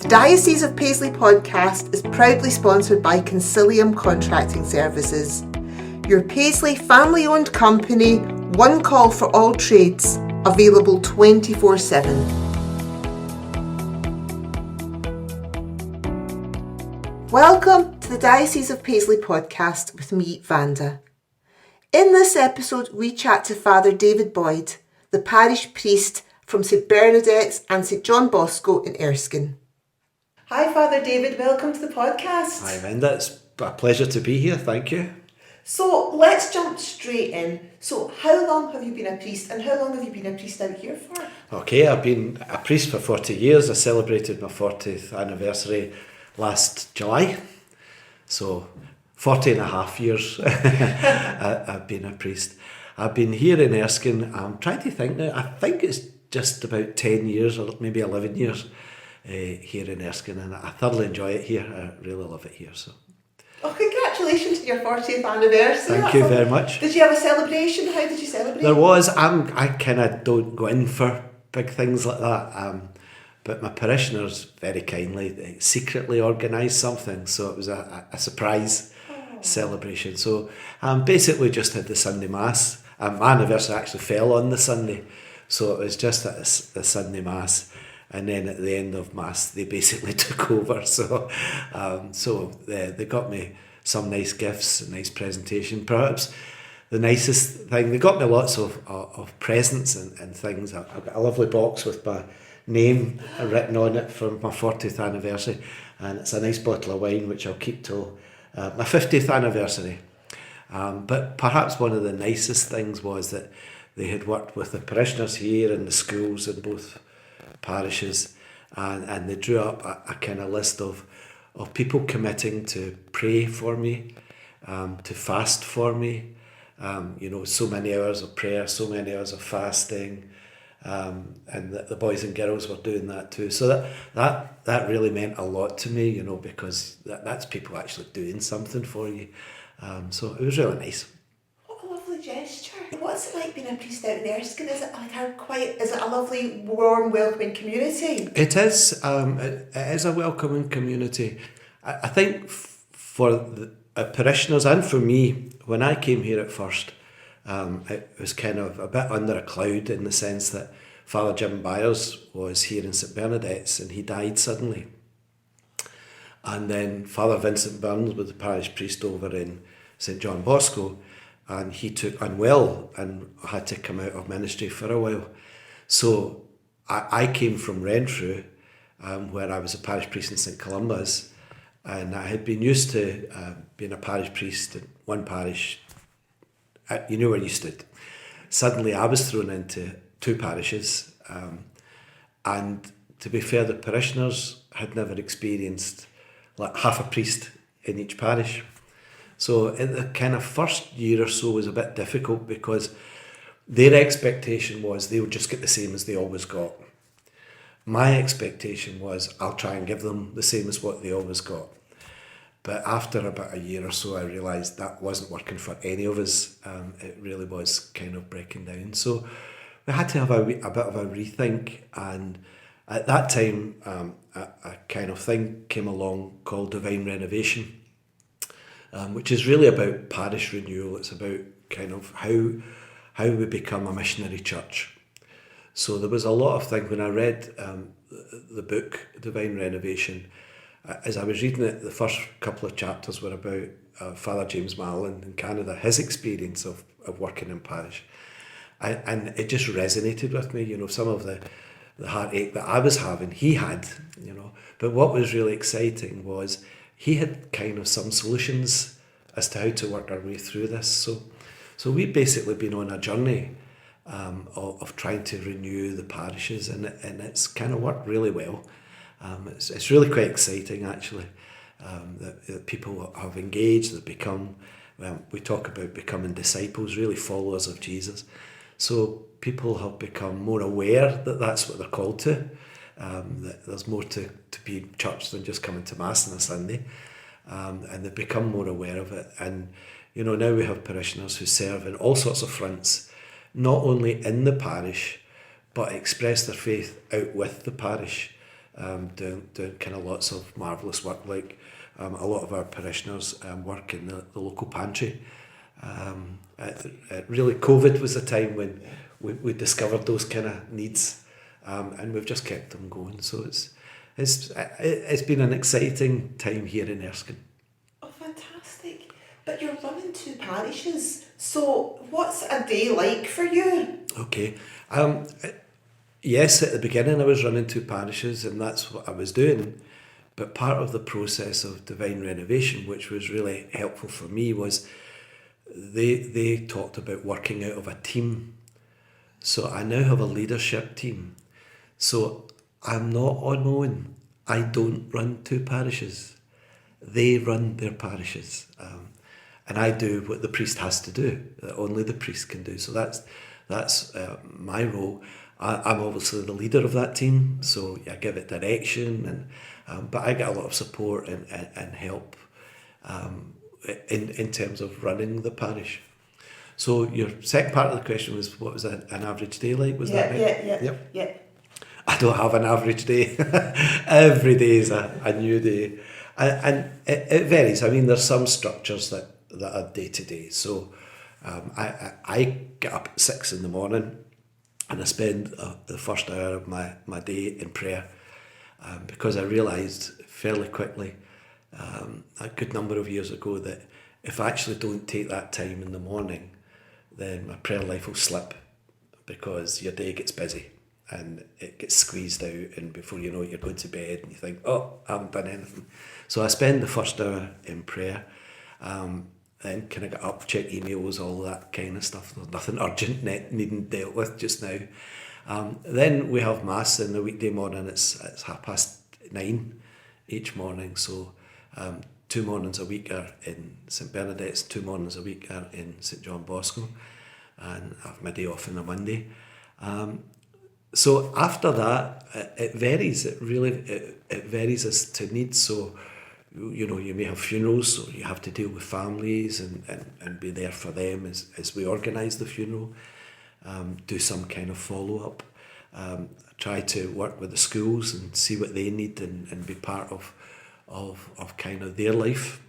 The Diocese of Paisley podcast is proudly sponsored by Concilium Contracting Services, your Paisley family-owned company, one call for all trades, available 24/7. Welcome to the Diocese of Paisley podcast with me, Vanda. In this episode, we chat to Father David Boyd, the parish priest from St Bernadette's and St John Bosco in Erskine. Hi Father David, welcome to the podcast. Hi Linda, it's a pleasure to be here, thank you. So let's jump straight in. So how long have you been a priest and how long have you been a priest out here for? Okay, I've been a priest for 40 years. I celebrated my 40th anniversary last July. So 40 and a half years I've been a priest. I've been here in Erskine, I'm trying to think now, I think it's just about 10 years or maybe 11 years here in Erskine, and I thoroughly enjoy it here. I really love it here. So. Oh, congratulations on your 40th anniversary. Thank you very much. Did you have a celebration? How did you celebrate? There was. I kind of don't go in for big things like that, but my parishioners very kindly secretly organised something, so it was a surprise celebration. So basically just had the Sunday Mass. My anniversary actually fell on the Sunday, so it was just a Sunday Mass. And then at the end of Mass, they basically took over. So they got me some nice gifts, a nice presentation. Perhaps the nicest thing, they got me lots of presents and things. I've got a lovely box with my name written on it for my 40th anniversary. And it's a nice bottle of wine, which I'll keep till my 50th anniversary. But perhaps one of the nicest things was that they had worked with the parishioners here in the schools in both parishes, and they drew up a kind of list of people committing to pray for me, to fast for me, so many hours of prayer, so many hours of fasting, and the boys and girls were doing that too. So that really meant a lot to me, because that's people actually doing something for you. So it was really nice. What a lovely gesture. What's it like being a priest out in Erskine? Is it a lovely, warm, welcoming community? It is. It is a welcoming community. I think for the parishioners and for me, when I came here at first, it was kind of a bit under a cloud in the sense that Father Jim Byers was here in St Bernadette's and he died suddenly. And then Father Vincent Burns was the parish priest over in St John Bosco, and he took unwell and had to come out of ministry for a while. So I came from Renfrew, where I was a parish priest in St Columba's, and I had been used to being a parish priest in one parish. You knew where you stood. Suddenly I was thrown into two parishes, and to be fair, the parishioners had never experienced like half a priest in each parish. So in the kind of first year or so was a bit difficult because their expectation was they would just get the same as they always got. My expectation was I'll try and give them the same as what they always got. But after about a year or so, I realised that wasn't working for any of us. It really was kind of breaking down. So we had to have a bit of a rethink, and at that time, a kind of thing came along called Divine Renovation, which is really about parish renewal. It's about kind of how we become a missionary church. So there was a lot of things when I read the book Divine Renovation. As I was reading it, the first couple of chapters were about Father James Mallon in Canada, his experience of working in parish, and it just resonated with me. Some of the heartache that I was having, he had. But what was really exciting was he had kind of some solutions as to how to work our way through this. So we've basically been on a journey of trying to renew the parishes, and it's kind of worked really well. It's really quite exciting actually, that people have engaged, that become, we talk about becoming disciples, really followers of Jesus. So people have become more aware that that's what they're called to, that there's more to be church than just coming to Mass on a Sunday, and they've become more aware of it. And now we have parishioners who serve in all sorts of fronts, not only in the parish, but express their faith out with the parish. doing kind of lots of marvellous work. Like a lot of our parishioners work in the local pantry. Really, COVID was the time when we discovered those kind of needs, and we've just kept them going. So it's been an exciting time here in Erskine. Oh, fantastic. But you're running 2 parishes, so what's a day like for you? Okay. Yes, at the beginning I was running 2 parishes, and that's what I was doing. But part of the process of divine renovation, which was really helpful for me, was they talked about working out of a team. So I now have a leadership team. So I'm not on my own. I don't run 2 parishes. They run their parishes. And I do what the priest has to do, that only the priest can do. So that's my role. I'm obviously the leader of that team, so I give it direction, but I get a lot of support and help in terms of running the parish. So your second part of the question was, what was an average day like? Was that right? Yeah. I don't have an average day. Every day is a new day. And it varies. I mean, there's some structures that are day to day. So I get up at 6 in the morning and I spend the first hour of my day in prayer, because I realised fairly quickly, a good number of years ago, that if I actually don't take that time in the morning, then my prayer life will slip, because your day gets busy and it gets squeezed out, and before you know it, you're going to bed and you think, oh, I haven't done anything. So I spend the first hour in prayer. Then can I get up, check emails, all that kind of stuff. There's nothing urgent needing dealt with just now. Then we have Mass in the weekday morning. It's 9:30 each morning. So 2 mornings a week are in St Bernadette's, 2 mornings a week are in St John Bosco, and I have my day off on a Monday. So after that, it varies. It varies as to needs. So you may have funerals, so you have to deal with families and be there for them as we organise the funeral, do some kind of follow-up, try to work with the schools and see what they need and be part of kind of their life,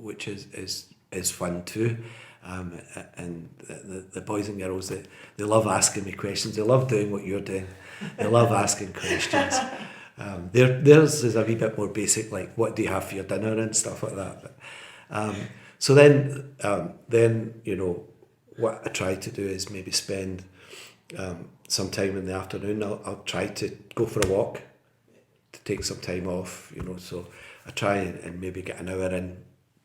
which is fun too. And the boys and girls, they love asking me questions. They love doing what you're doing. They love asking questions. Theirs is a wee bit more basic, like what do you have for your dinner and stuff like that. But, so then what I try to do is maybe spend some time in the afternoon. I'll try to go for a walk, to take some time off. So I try and maybe get an hour in,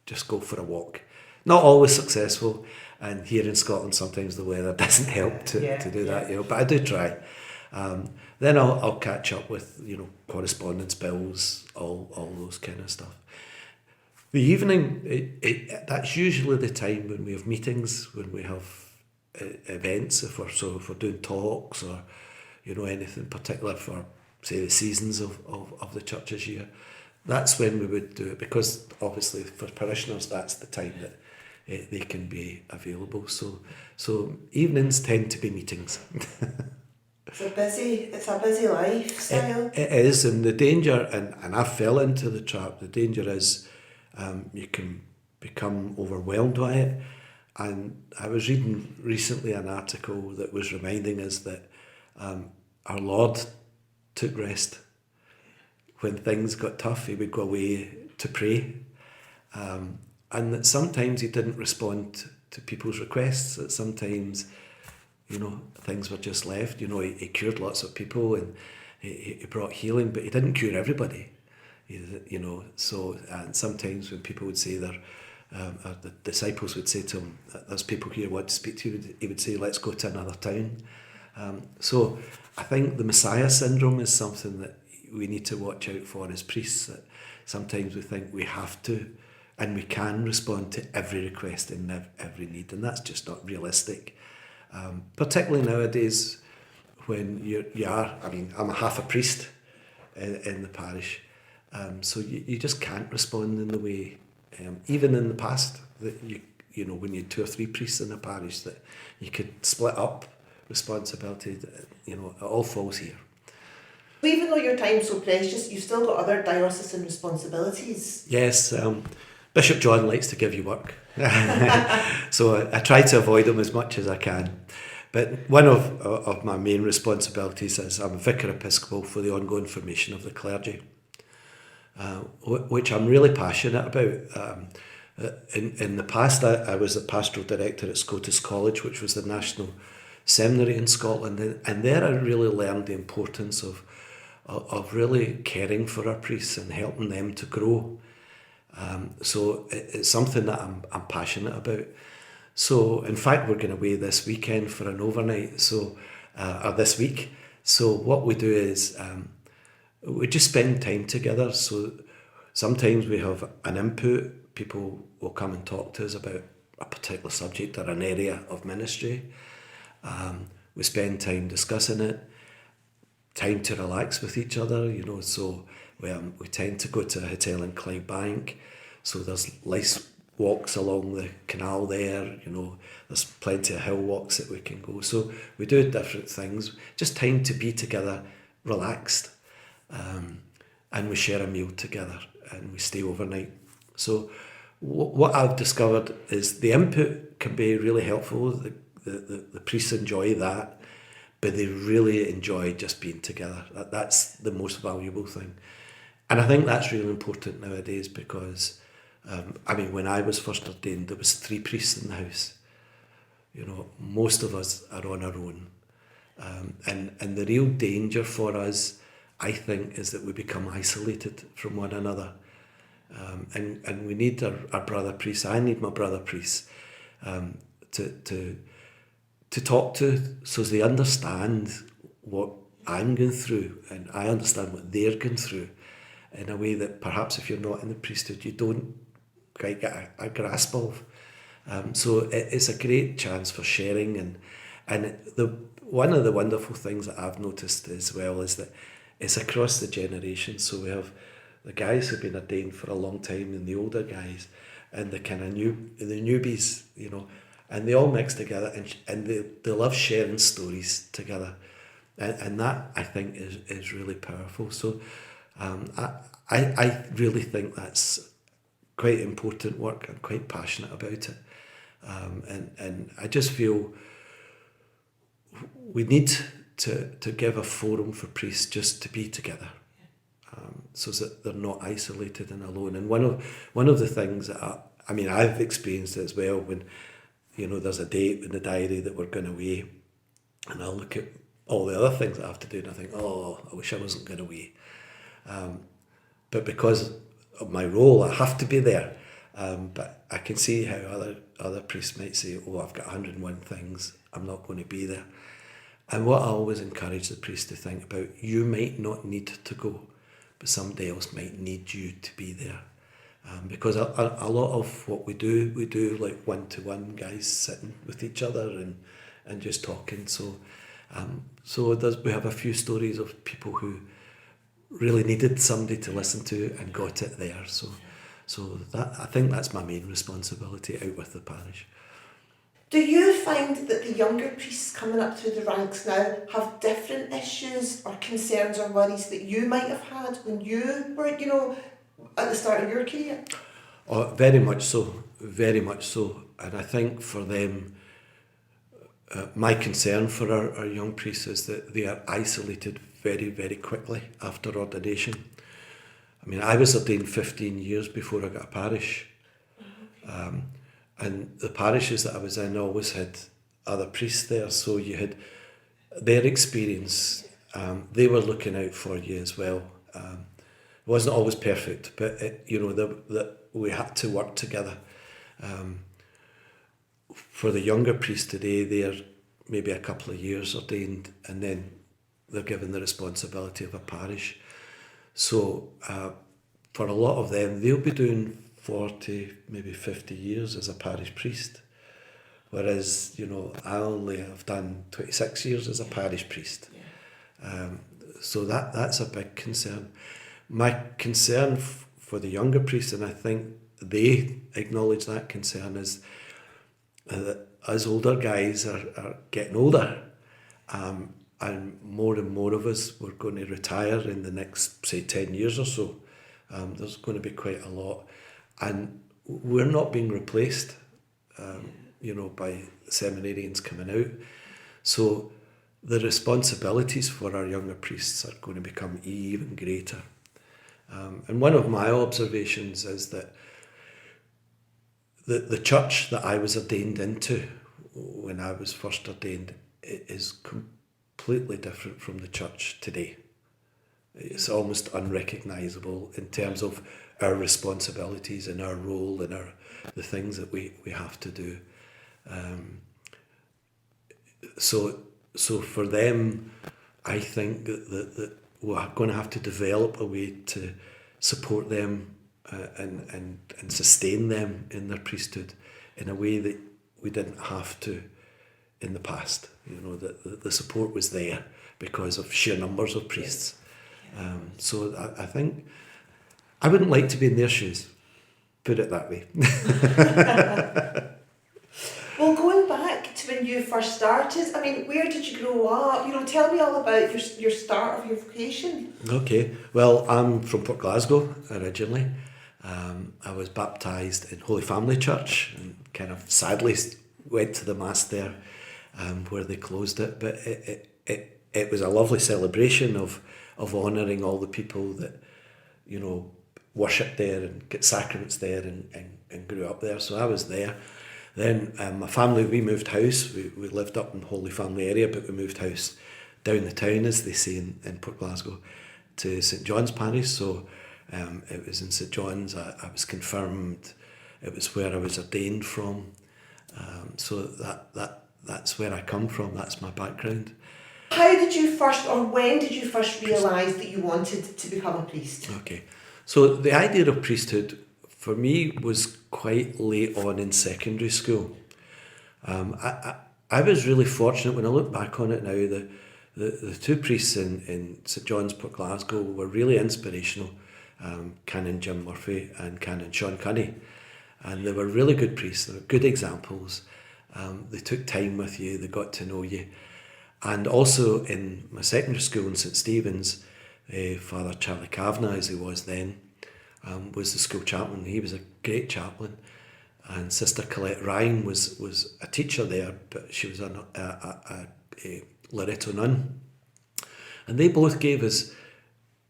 just go for a walk. Not always successful, and here in Scotland sometimes the weather doesn't help to do that. But I do try. Then I'll catch up with correspondence bills, all those kind of stuff. The evening, that's usually the time when we have meetings, when we have events, if we're doing talks or anything particular for, say, the seasons of the church's year. That's when we would do it, because obviously for parishioners that's the time that they can be available. So evenings tend to be meetings. It's a busy lifestyle. It is, and the danger, and I fell into the trap, the danger is you can become overwhelmed by it. And I was reading recently an article that was reminding us that our Lord took rest. When things got tough, he would go away to pray. And that sometimes he didn't respond to people's requests, that sometimes things were just left. He cured lots of people and he brought healing, but he didn't cure everybody. So, and sometimes when people would say the disciples would say to him, there's people here who want to speak to you, he would say, let's go to another town. So I think the Messiah syndrome is something that we need to watch out for as priests, that sometimes we think we have to and we can respond to every request and every need, and that's just not realistic. Particularly nowadays when you are, I'm a half a priest in the parish, so you just can't respond in the way, even in the past, that when you had 2 or 3 priests in a parish, that you could split up responsibility, it all falls here. Even though your time's so precious, you've still got other diocesan responsibilities. Yes, Bishop John likes to give you work. So I try to avoid them as much as I can. But one of my main responsibilities is I'm Vicar Episcopal for the ongoing formation of the clergy, which I'm really passionate about. In the past, I was the pastoral director at Scotus College, which was the national seminary in Scotland, and there I really learned the importance of really caring for our priests and helping them to grow. So it's something that I'm passionate about. So in fact, we're going away this weekend for an overnight. Or this week. So what we do is we just spend time together. So sometimes we have an input. People will come and talk to us about a particular subject or an area of ministry. We spend time discussing it. Time to relax with each other, so we tend to go to a hotel in Clydebank, so there's nice walks along the canal there, there's plenty of hill walks that we can go, so we do different things, just time to be together, relaxed, and we share a meal together and we stay overnight. So what I've discovered is the input can be really helpful, the priests enjoy that, but they really enjoy just being together. That's the most valuable thing. And I think that's really important nowadays because, when I was first ordained, there was 3 priests in the house. Most of us are on our own. And the real danger for us, I think, is that we become isolated from one another. And we need our brother priests. I need my brother priests to talk to, so they understand what I'm going through and I understand what they're going through in a way that perhaps if you're not in the priesthood you don't quite get a grasp of. So it's a great chance for sharing, and one of the wonderful things that I've noticed as well is that it's across the generations. So we have the guys who've been ordained for a long time and the older guys and the kind of the newbies, and they all mix together and they love sharing stories together. And that, I think, is really powerful. So I really think that's quite important work. I'm quite passionate about it. And I just feel we need to give a forum for priests just to be together, so that they're not isolated and alone. And one of the things that I've experienced it as well when there's a date in the diary that we're going away, and I'll look at all the other things that I have to do and I think, I wish I wasn't going away. But because of my role, I have to be there. But I can see how other priests might say, I've got 101 things, I'm not going to be there. And what I always encourage the priests to think about, you might not need to go, but somebody else might need you to be there. Because a lot of what we do like one-to-one guys sitting with each other and just talking. So we have a few stories of people who really needed somebody to listen to and got it there. So that, I think that's my main responsibility out with the parish. Do you find that the younger priests coming up through the ranks now have different issues or concerns or worries that you might have had when you were, at the start of your career? Oh, very much so, very much so. And I think for them, my concern for our young priests is that they are isolated very, very quickly after ordination. I was ordained 15 years before I got a parish. And the parishes that I was in always had other priests there, so you had their experience. They were looking out for you as well. It wasn't always perfect, but we had to work together. For the younger priests today, they're maybe a couple of years ordained, and then they're given the responsibility of a parish. So for a lot of them, they'll be doing 40, maybe 50 years as a parish priest. Whereas, I only have done 26 years as a parish priest. So that's a big concern. My concern for the younger priests, and I think they acknowledge that concern, is that as older guys are getting older, and more of us were going to retire in the next, say, 10 years or so. There's going to be quite a lot. And we're not being replaced, by seminarians coming out. So the responsibilities for our younger priests are going to become even greater. And one of my observations is that the church that I was ordained into when I was first ordained is completely different from the church today. It's almost unrecognisable in terms of our responsibilities and our role and the things that we have to do. So for them, I think that we're going to have to develop a way to support them and sustain them in their priesthood in a way that we didn't have to in the past. The support was there because of sheer numbers of priests. So I think I wouldn't like to be in their shoes, put it that way. Well, going back to when you first started, I mean, where did you grow up? Tell me all about your start of your vocation. Okay, well, I'm from Port Glasgow originally. I was baptised in Holy Family Church and kind of sadly went to the Mass there where they closed it. But it was a lovely celebration of honouring all the people that, worshipped there and get sacraments there and grew up there. So I was there. Then my family, we moved house. We lived up in the Holy Family area, but we moved house down the town, as they say in Port Glasgow, to St John's parish. So it was in St John's. I was confirmed. It was where I was ordained from. So that's where I come from. That's my background. How did you first, or when did you first realise that you wanted to become a priest? Okay, so the idea of priesthood for me was quite late on in secondary school. I was really fortunate when I look back on it now. The two priests in St John's, Port Glasgow, were really inspirational. Canon Jim Murphy and Canon Sean Cunny. And they were really good priests. They were good examples. They took time with you. They got to know you. And also in my secondary school in St Stephen's, Father Charlie Kavanagh, as he was then, was the school chaplain. He was a great chaplain. And Sister Colette Ryan was a teacher there, but she was a Loreto nun. And they both gave us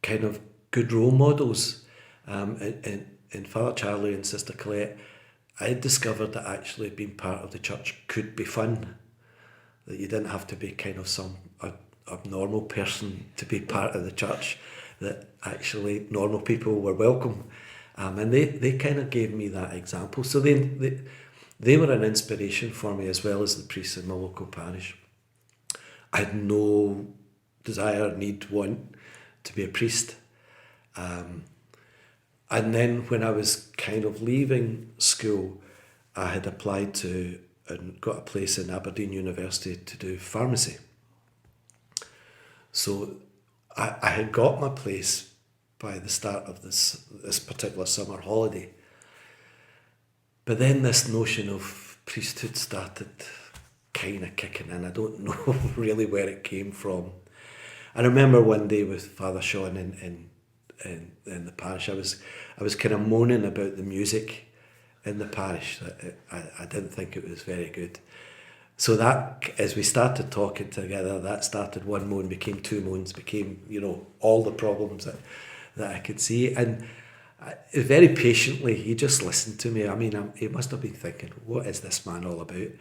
kind of good role models. In Father Charlie and Sister Colette, I had discovered that actually being part of the church could be fun. That you didn't have to be kind of some abnormal person to be part of the church, that actually normal people were welcome. And they kind of gave me that example. So they were an inspiration for me, as well as the priests in my local parish. I had no desire, need, want to be a priest. And then when I was kind of leaving school, I had applied to and got a place in Aberdeen University to do pharmacy. So I had got my place by the start of this particular summer holiday. But then this notion of priesthood started kind of kicking in. I don't know really where it came from. I remember one day with Father Sean in the parish, I was kind of moaning about the music in the parish. I didn't think it was very good. So that, as we started talking together, that started one moan, became two moans, became, all the problems that I could see. And very patiently, he just listened to me. I mean, he must have been thinking, what is this man all about?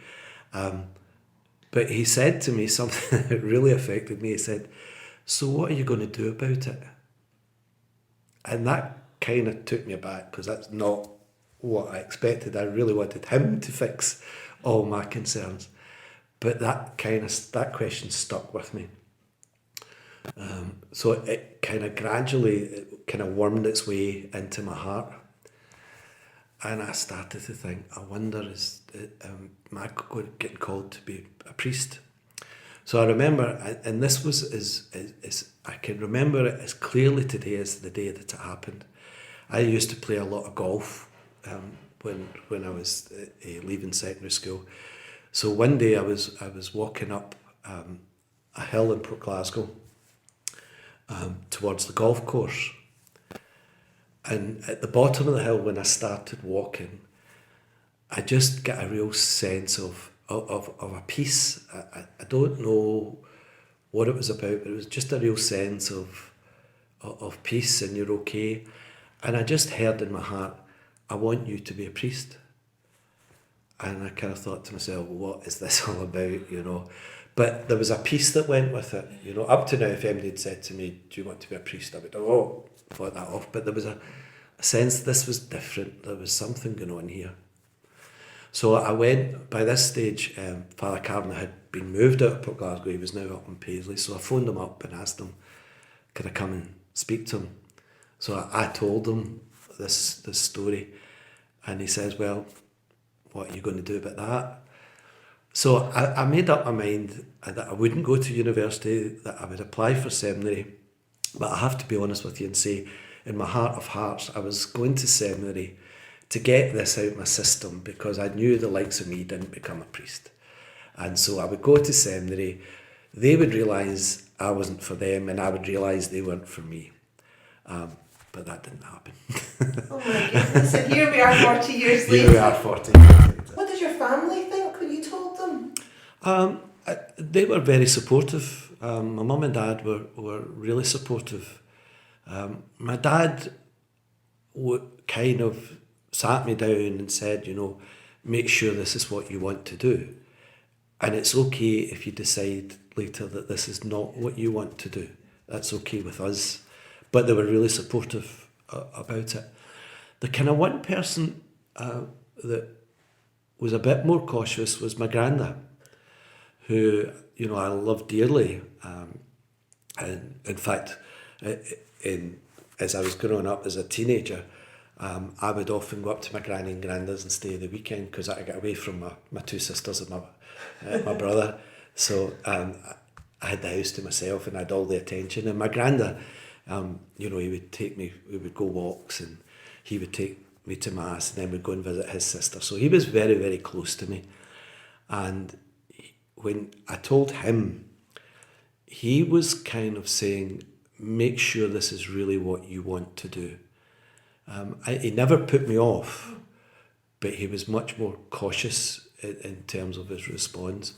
But he said to me something that really affected me. He said, so what are you going to do about it? And that kind of took me aback, because that's not what I expected. I really wanted him to fix all my concerns. But that question stuck with me. So it kind of gradually wormed its way into my heart. And I started to think, I wonder, am I getting called to be a priest? So I remember, and this was as I can remember it as clearly today as the day that it happened. I used to play a lot of golf when I was leaving secondary school. So one day I was walking up a hill in Port Glasgow towards the golf course. And at the bottom of the hill, when I started walking, I just get a real sense of a peace. I don't know what it was about, but it was just a real sense of peace, and you're okay. And I just heard in my heart, I want you to be a priest. And I kind of thought to myself, what is this all about, you know? But there was a peace that went with it, you know. Up to now, if anybody had said to me, do you want to be a priest? I would have thought that off. But there was a sense this was different. There was something going on here. So I went, by this stage, Father Cardinal had been moved out of Port Glasgow. He was now up in Paisley. So I phoned him up and asked him, could I come and speak to him? So I told him this story. And he says, well, what are you going to do about that? So I made up my mind that I wouldn't go to university, that I would apply for seminary. But I have to be honest with you and say, in my heart of hearts, I was going to seminary to get this out of my system, because I knew the likes of me didn't become a priest. And so I would go to seminary, they would realise I wasn't for them, and I would realise they weren't for me. But that didn't happen. Oh my goodness, and here we are 40 years later. Here we are 40 years later. What did your family think when you told them? They were very supportive. My mum and dad were really supportive. My dad kind of sat me down and said, you know, make sure this is what you want to do. And it's okay if you decide later that this is not what you want to do. That's okay with us. But they were really supportive about it. The kind of one person that was a bit more cautious was my granda, who, you know, I love dearly. And in fact, as I was growing up as a teenager, I would often go up to my granny and granda's and stay the weekend, because I got away from my two sisters and my brother. So I had the house to myself and I had all the attention. And my granda, you know, he would take me, we would go walks, and he would take me to mass, and then we'd go and visit his sister. So he was very, very close to me. And when I told him, he was kind of saying, make sure this is really what you want to do. He never put me off, but he was much more cautious in terms of his response,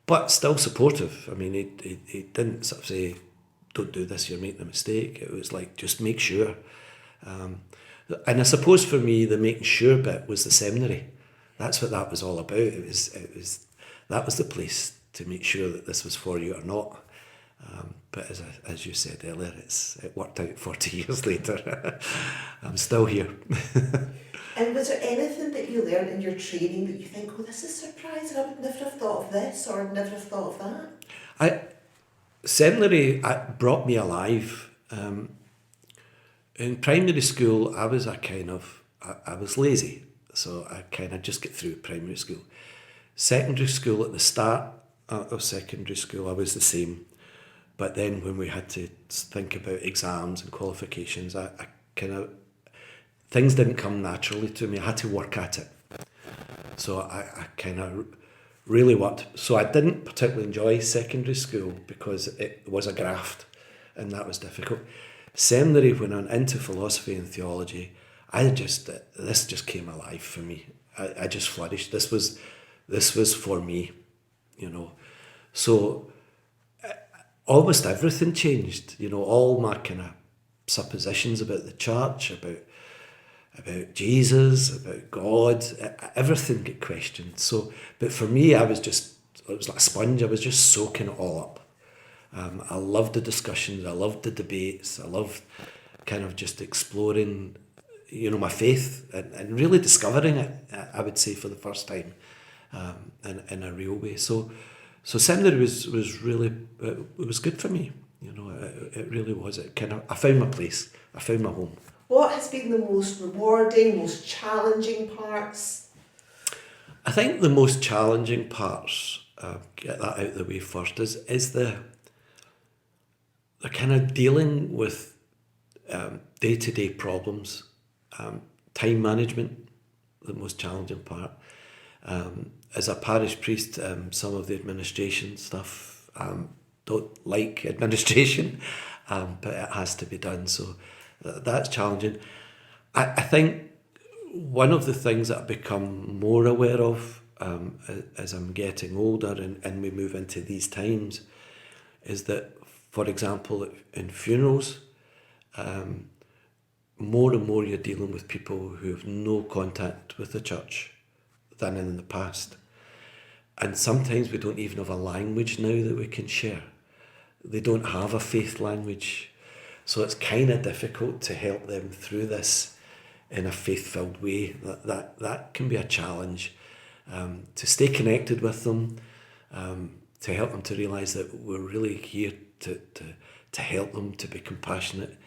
but still supportive. I mean, he didn't sort of say, don't do this, you're making a mistake. It was like, just make sure. And I suppose for me, the making sure bit was the seminary. That's what that was all about. That was the place to make sure that this was for you or not. But as you said earlier, it worked out 40 years later. I'm still here. And was there anything that you learned in your training that you think, oh, this is surprising, I would never have thought of this, or I'd never have thought of that? Seminary brought me alive. In primary school, I was I was lazy, so I kind of just get through primary school. Secondary school, at the start of secondary school, I was the same. But then when we had to think about exams and qualifications, I kind of, things didn't come naturally to me. I had to work at it. So I kind of really worked. So I didn't particularly enjoy secondary school because it was a graft, and that was difficult. Seminary, when I went into philosophy and theology, this just came alive for me. I just flourished. This was for me, you know. So almost everything changed, you know, all my kind of suppositions about the church, about Jesus, about God, everything get questioned. So, but for me, it was like a sponge. I was just soaking it all up. I loved the discussions. I loved the debates. I loved kind of just exploring, you know, my faith and really discovering it, I would say, for the first time in a real way. So seminary was really, it was good for me, you know, it really was. I found my place, I found my home. What has been the most rewarding, most challenging parts? I think the most challenging parts, get that out of the way first, is the kind of dealing with day-to-day problems, time management, the most challenging part. As a parish priest, some of the administration stuff, don't like administration, but it has to be done. So that's challenging. I think one of the things that I've become more aware of as I'm getting older and we move into these times is that, for example, in funerals, more and more you're dealing with people who have no contact with the church than in the past. And sometimes we don't even have a language now that we can share. They don't have a faith language. So it's kind of difficult to help them through this in a faith-filled way. That can be a challenge. To stay connected with them, to help them to realise that we're really here to help them, to be compassionate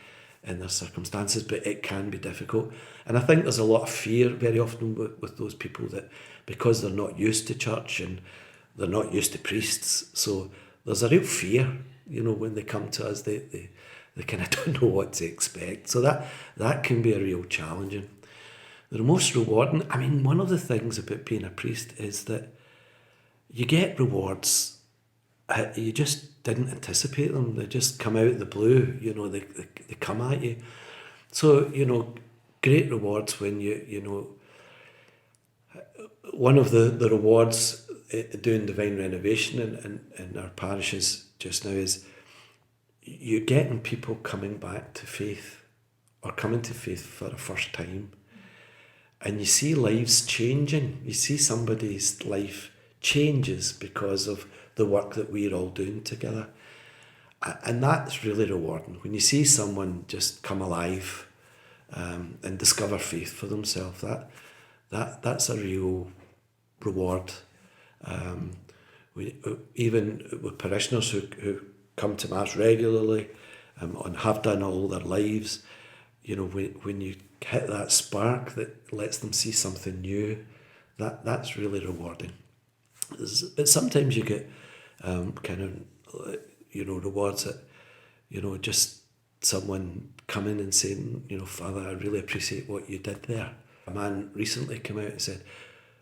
in their circumstances, but it can be difficult. And I think there's a lot of fear very often with those people, that because they're not used to church and they're not used to priests, so there's a real fear, when they come to us, they kind of don't know what to expect. So that can be a real challenging. The most rewarding, one of the things about being a priest is that you get rewards. You just didn't anticipate them. They just come out of the blue, they come at you. So, great rewards when one of the rewards doing divine renovation in our parishes just now is you're getting people coming back to faith or coming to faith for the first time. And you see lives changing. You see somebody's life changes because of the work that we're all doing together. And that's really rewarding. When you see someone just come alive and discover faith for themselves, that's a real reward. Even with parishioners who come to Mass regularly and have done all their lives, when you hit that spark that lets them see something new, that's really rewarding. But sometimes you get rewards that, just someone coming and saying, Father, I really appreciate what you did there. A man recently came out and said,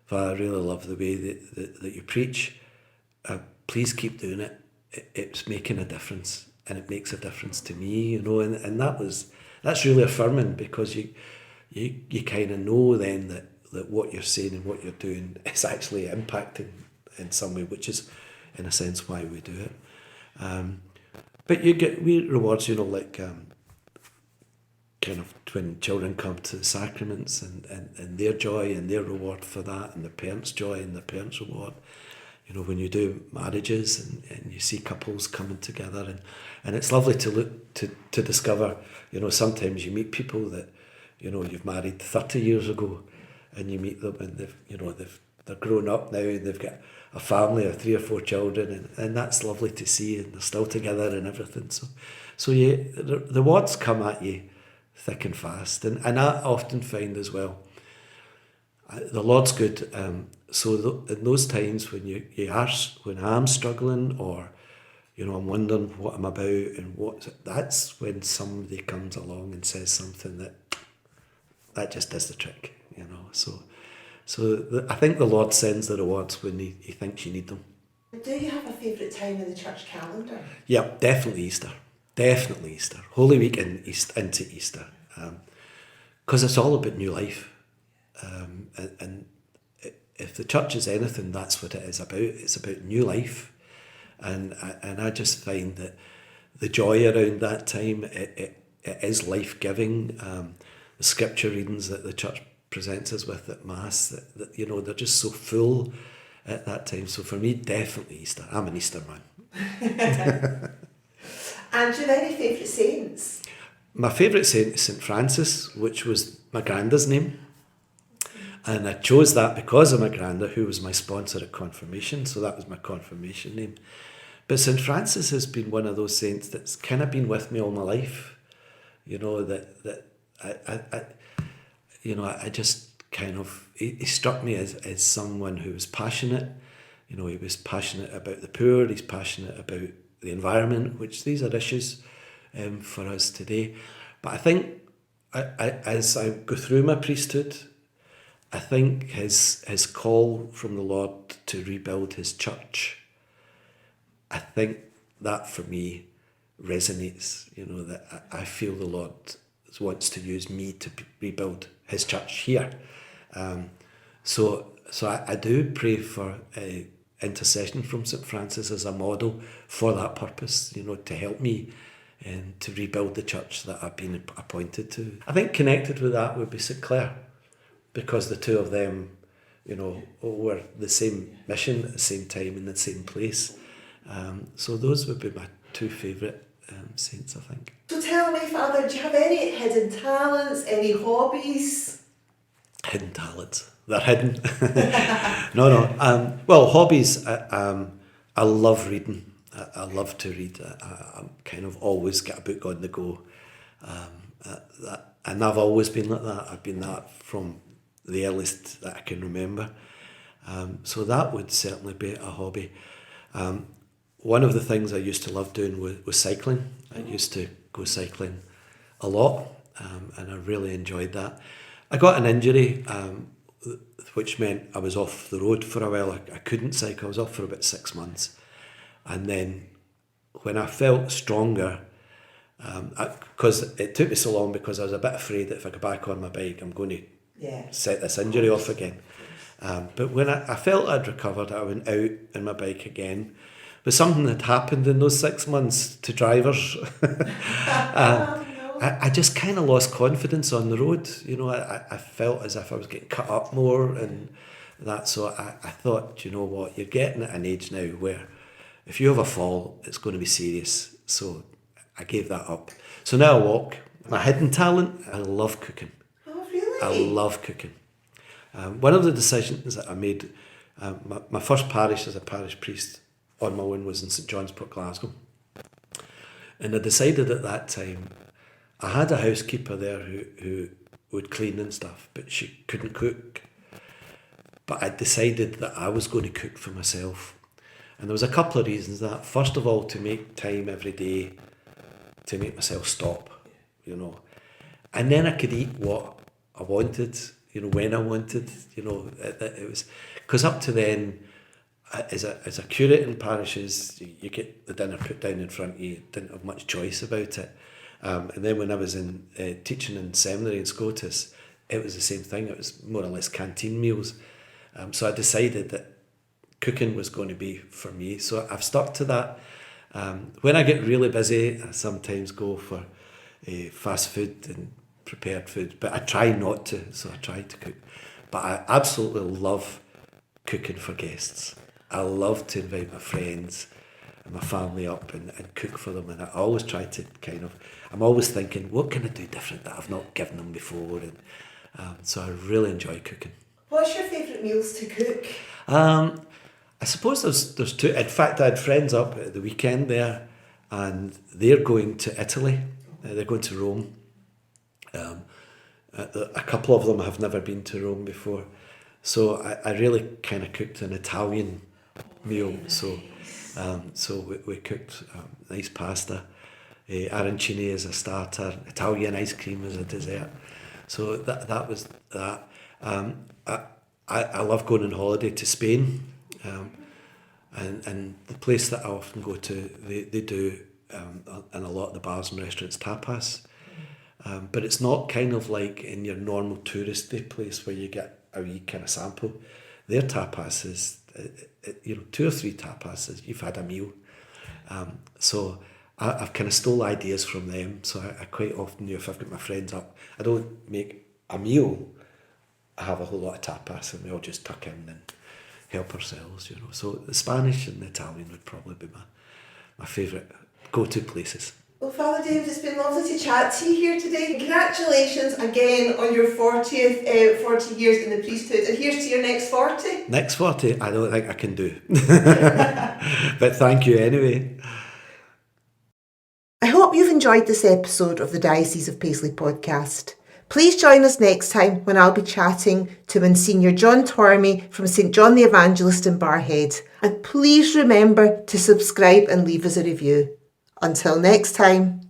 Father, I really love the way that you preach. Please keep doing it. It's making a difference, and it makes a difference to me, and that's really affirming, because you kind of know then that what you're saying and what you're doing is actually impacting in some way, which is in a sense why we do it. But we rewards, like kind of when children come to the sacraments and their joy and their reward for that, and the parents' joy and the parents' reward. When you do marriages and you see couples coming together, and it's lovely to look to discover, sometimes you meet people that, you've married 30 years ago, and you meet them and they're grown up now and they've got a family of 3 or 4 children, and that's lovely to see, and they're still together and everything. So the rewards come at you thick and fast, and I often find as well, the Lord's good. So in those times when when I'm struggling, or I'm wondering what I'm about and that's when somebody comes along and says something that just does the trick, So I think the Lord sends the rewards when he thinks you need them. Do you have a favourite time in the church calendar? Yeah, definitely Easter. Definitely Easter. Holy Week and into Easter. Because it's all about new life. And if the church is anything, that's what it is about. It's about new life. And I just find that the joy around that time, it is life-giving. The scripture readings that the church presents us with at Mass, that they're just so full at that time. So for me, definitely Easter. I'm an Easter man. And do you have any favourite saints? My favourite saint is St. Francis, which was my granda's name. And I chose that because of my granda, who was my sponsor at confirmation. So that was my confirmation name. But St. Francis has been one of those saints that's kind of been with me all my life. I just kind of, he struck me as someone who was passionate. He was passionate about the poor. He's passionate about the environment, which these are issues for us today. But I think as I go through my priesthood, I think his call from the Lord to rebuild his church, I think that for me resonates, that I feel the Lord wants to use me to rebuild his church here. So I do pray for intercession from St. Francis as a model for that purpose, to help me and to rebuild the church that I've been appointed to. I think connected with that would be St. Clair, because the two of them, were the same mission at the same time in the same place. So those would be my two favourite saints, I think. So tell me, Father, do you have any hidden talents, any hobbies? Hidden talents. They're hidden. No. Well, hobbies, I love reading. I love to read. I'm kind of always got a book on the go. And I've always been like that. I've been that from the earliest that I can remember. So that would certainly be a hobby. One of the things I used to love doing was cycling. I used to go cycling a lot, and I really enjoyed that. I got an injury, which meant I was off the road for a while. I couldn't cycle. I was off for about 6 months. And then when I felt stronger, because it took me so long, because I was a bit afraid that if I go back on my bike, I'm going to set this injury off again. But when I felt I'd recovered, I went out on my bike again. But something had happened in those 6 months to drivers. I just kind of lost confidence on the road. I felt as if I was getting cut up more and that. So I thought, what, you're getting at an age now where if you have a fall, it's going to be serious. So I gave that up. So now I walk. My hidden talent, I love cooking. Oh, really? I love cooking. One of the decisions that I made, my first parish as a parish priest on my own was in St John's, Glasgow. And I decided at that time, I had a housekeeper there who would clean and stuff, but she couldn't cook. But I decided that I was going to cook for myself. And there was a couple of reasons that. First of all, to make time every day to make myself stop, And then I could eat what I wanted, when I wanted, it was, because up to then, as a curate in parishes, you get the dinner put down in front of you, didn't have much choice about it. And then when I was in teaching in seminary in Scotus, it was the same thing. It was more or less canteen meals. So I decided that cooking was going to be for me. So I've stuck to that. When I get really busy, I sometimes go for fast food and prepared food, but I try not to. So I try to cook. But I absolutely love cooking for guests. I love to invite my friends and my family up and cook for them, and I always try to I'm always thinking, what can I do different that I've not given them before? And so I really enjoy cooking. What's your favourite meals to cook? I suppose there's two. In fact, I had friends up at the weekend there, and they're going to Italy. They're going to Rome. A couple of them have never been to Rome before. So I really kind of cooked an Italian meal. So we cooked nice pasta, arancini as a starter, Italian ice cream as a dessert. So that was that. I love going on holiday to Spain, and the place that I often go to, they do in a lot of the bars and restaurants tapas, but it's not kind of like in your normal touristy place where you get a wee kind of sample. Their tapas is, 2 or 3 tapas, you've had a meal. So I've kind of stole ideas from them. So I quite often, if I've got my friends up, I don't make a meal. I have a whole lot of tapas and we all just tuck in and help ourselves, So the Spanish and the Italian would probably be my favourite go-to places. Well, Father David, it's been lovely to chat to you here today. Congratulations again on your 40 years in the priesthood, and here's to your next 40. Next 40, I don't think I can do. But thank you anyway. I hope you've enjoyed this episode of the Diocese of Paisley podcast. Please join us next time when I'll be chatting to Monsignor John Tormey from St John the Evangelist in Barrhead. And please remember to subscribe and leave us a review. Until next time.